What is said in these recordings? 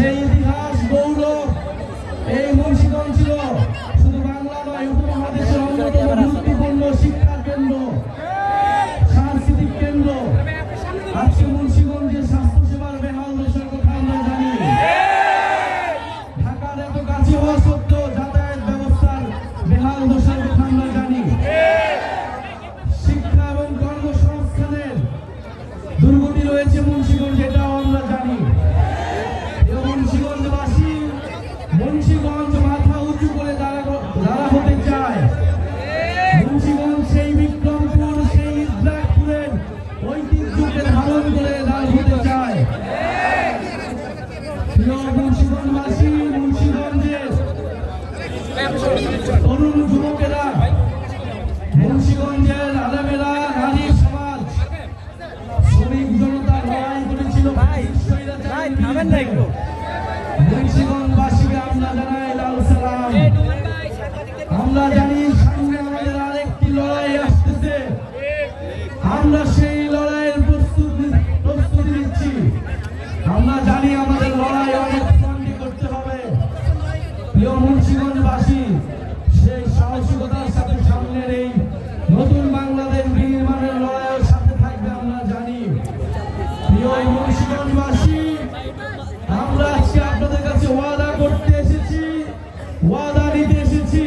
যে ইতিহাস গৌরব এই মুন্সিগঞ্জ ছিল শুধু বাংলা নয় উপমহাদেশের অন্যতম গুরুত্বপূর্ণ শিক্ষা কেন্দ্র, সাংস্কৃতিক কেন্দ্র। আজকে মুন্সিগঞ্জের স্বাস্থ্য সেবার বেহাল দশার কথা আমরা জানি। ঢাকার এত কাছে হওয়া সত্ত্বেও যাতায়াত ব্যবস্থার বেহাল দশার কথা আমরা জানি। শিক্ষা এবং কর্মসংস্থানের দুর্গতি রয়েছে মুন্সিগঞ্জ, এটাও আমরা জানি। মুন্সিগঞ্জবাসী মুন্সিগঞ্জ মাথা উঁচু করে দাঁড়া হতে চায়। মুন্সিগঞ্জ সেই বিক্রমপুর, সেই ইসলামপুরের ঐতিহ্যকে ধারণ করে দাঁড় হতে চায়। মুন্সিগঞ্জবাসী মুন্সিগঞ্জের তরুণ যুবকেরা, মুন্সিগঞ্জের আলেমেরা, নারী সমাজ, শ্রমিক জনতা লড়াই করেছিল মুন্সিগঞ্জবাসীকে আমরা জানাই লাল সালাম। আমরা জানি সামনে আমাদের আরেকটি লড়াই আসতেছে, আমরা সেই লড়াইয়ের প্রস্তুতি নিচ্ছি। আমরা জানি আমাদের লড়াই অনেক ফ্রন্টে করতে হবে। প্রিয় মুন্সিগঞ্জবাসী, সেই সাহসিকতার সাথে সামনের এই নতুন বাংলাদেশ নির্মাণের লড়াইয়ের সাথে থাকবে আমরা জানি। প্রিয় মুন্সিগঞ্জবাসী, আমরা আজকে আপনাদের কাছে ওয়াদা করতে এসেছি, ওয়াদা নিতে এসেছি।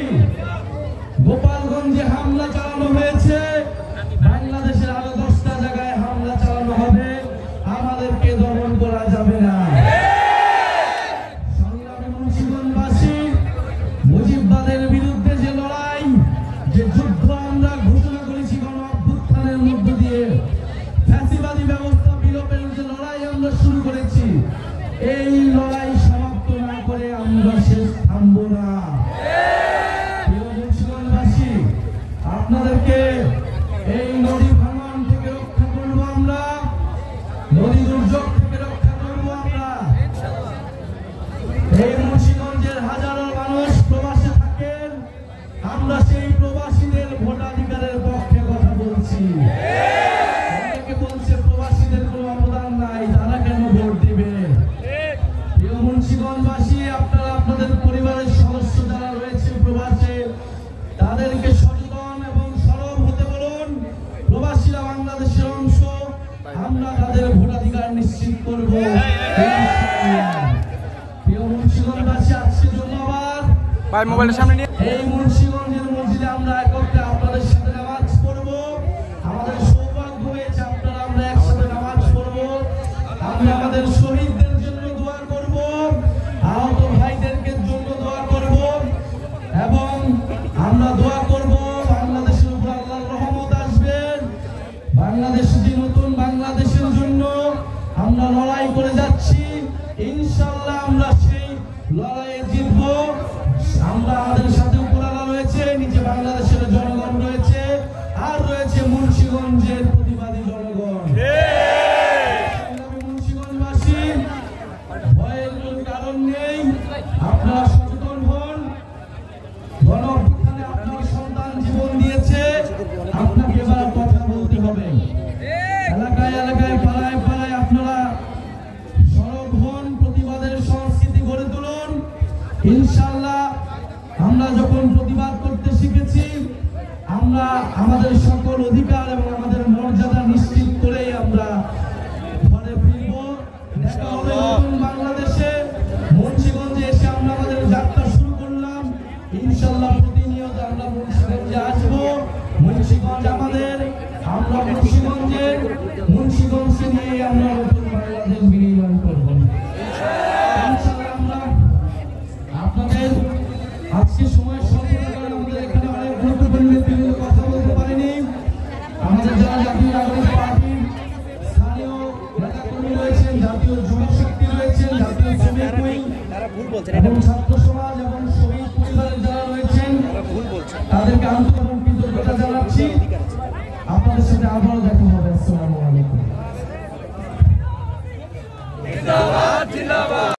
গোপালগঞ্জে হামলা চালানো হয়েছে, বাংলাদেশের আরো 10টা জায়গায় হামলা চালানো হবে, আমাদেরকে দমন করা যাবে না। সংগ্রামী মুন্সিগঞ্জবাসী, মুজিববাদের বিরুদ্ধে যে লড়াই, যে যুদ্ধ আমরা ঘোষণা করেছি গণ অভ্যুত্থানের মধ্য দিয়ে, ফ্যাসিবাদী ব্যবস্থা বিলোপের যে লড়াই আমরা শুরু করেছি, এই লড়াই সমাপ্ত না করে আমরা শেষ থামবো না। প্রিয় মুন্সিগঞ্জবাসী, আপনাদেরকে এই নদী ভাঙন থেকে রক্ষা করবো আমরা, নদী দুর্যোগ থেকে রক্ষা করবো আমরা। এই মুন্সিগঞ্জের হাজারো মানুষ প্রবাসে থাকেন, আমরা সেই প্রবাসীদের ভোটাধিকারের পক্ষে কথা বলছি। অনেকে বলছে প্রবাসীদের কোনো অবদান নাই, তারা কেন ভোট দিবে? প্রিয় মুন্সিগঞ্জবাসী, আপনারা আপনাদের পরিবারের সদস্য যারা রয়েছে প্রবাসে, তাদেরকে সচেতন এবং সরব হতে বলুন। প্রবাসীরা বাংলাদেশের অংশ, আমরা তাদের ভোটাধিকার নিশ্চিত করব। প্রিয় মুন্সিগঞ্জবাসী, আজকে জুম্মাবার ভাই মোবাইলের সামনে নিয়ে এই মুন্সিগঞ্জের মসজিদে আমরা একত্রে আপনাদের সাথে নামাজ পড়ব। আমাদের সৌভাগ্য হয়েছে আপনারা আমরা একসাথে নামাজ পড়ব। আমরা আমাদের শহীদদের জন্য দোয়া করব, আহত ভাইদেরকে জন্য দোয়া করব, এবং আমরা দোয়া করব বাংলাদেশের উপর আল্লাহর রহমত আসবে। বাংলাদেশ যে নতুন বাংলাদেশের জন্য আমরা লড়াই করে যাচ্ছি, ইনশাআল্লাহ আমরা সেই লড়াইয়ে জিতব। আমরা আমাদের সাথে উপরালা রয়েছে, নিচে বাংলাদেশের জনগণ রয়েছে, আর রয়েছে মুন্সিগঞ্জের প্রতিবাদী জনগণ। মুন্সিগঞ্জবাসী, ভয়ের কোনো কারণ নেই, আপনারা সচেতন হন। গণ অভ্যুত্থানে আপনার সন্তান জীবন দিয়েছে, আপনাকে এবার কথা বলতে হবে। এলাকায় এলাকায় পাড়ায় পাড়ায় আপনারা সরব হন, প্রতিবাদের সংস্কৃতি গড়ে তুলুন। ইনশাআল্লাহ আমরা যখন প্রতিবাদ করতে শিখেছি, আমরা আমাদের সকল অধিকার এবং আমাদের মর্যাদা নিশ্চিত করেই আমরা ঘরে ফিরব। দেখা হবে নতুন বাংলাদেশে। মুন্সিগঞ্জে এসে আমরা আমাদের যাত্রা শুরু করলাম। ইনশাআল্লাহ প্রতিনিয়ত আমরা মুন্সিগঞ্জে আসবো। মুন্সিগঞ্জ আমাদের, আমরা মুন্সিগঞ্জকে নিয়ে আমরা নতুন বাংলাদেশ বিনির্মাণ করব। ইনশাআল্লাহ আমরা আপনাদের আজকে সময় স্বল্পতার কারণে আমাদের এখানে অনেক গুরুত্বপূর্ণ ব্যক্তিদের কথা বলতে পারিনি। আমাদের যারা জাতীয় নাগরিক পার্টির স্থানীয় নেতাকর্মী রয়েছেন, জাতীয় যুব শক্তি রয়েছেন, জাতীয় শ্রমিক উইং এবং ছাত্র সমাজ এবং শহীদ পরিবারের যারা রয়েছেন, তাদেরকে আন্তরিক কৃতজ্ঞতা জানাচ্ছি। আপনাদের সাথে আবারও দেখা হবে।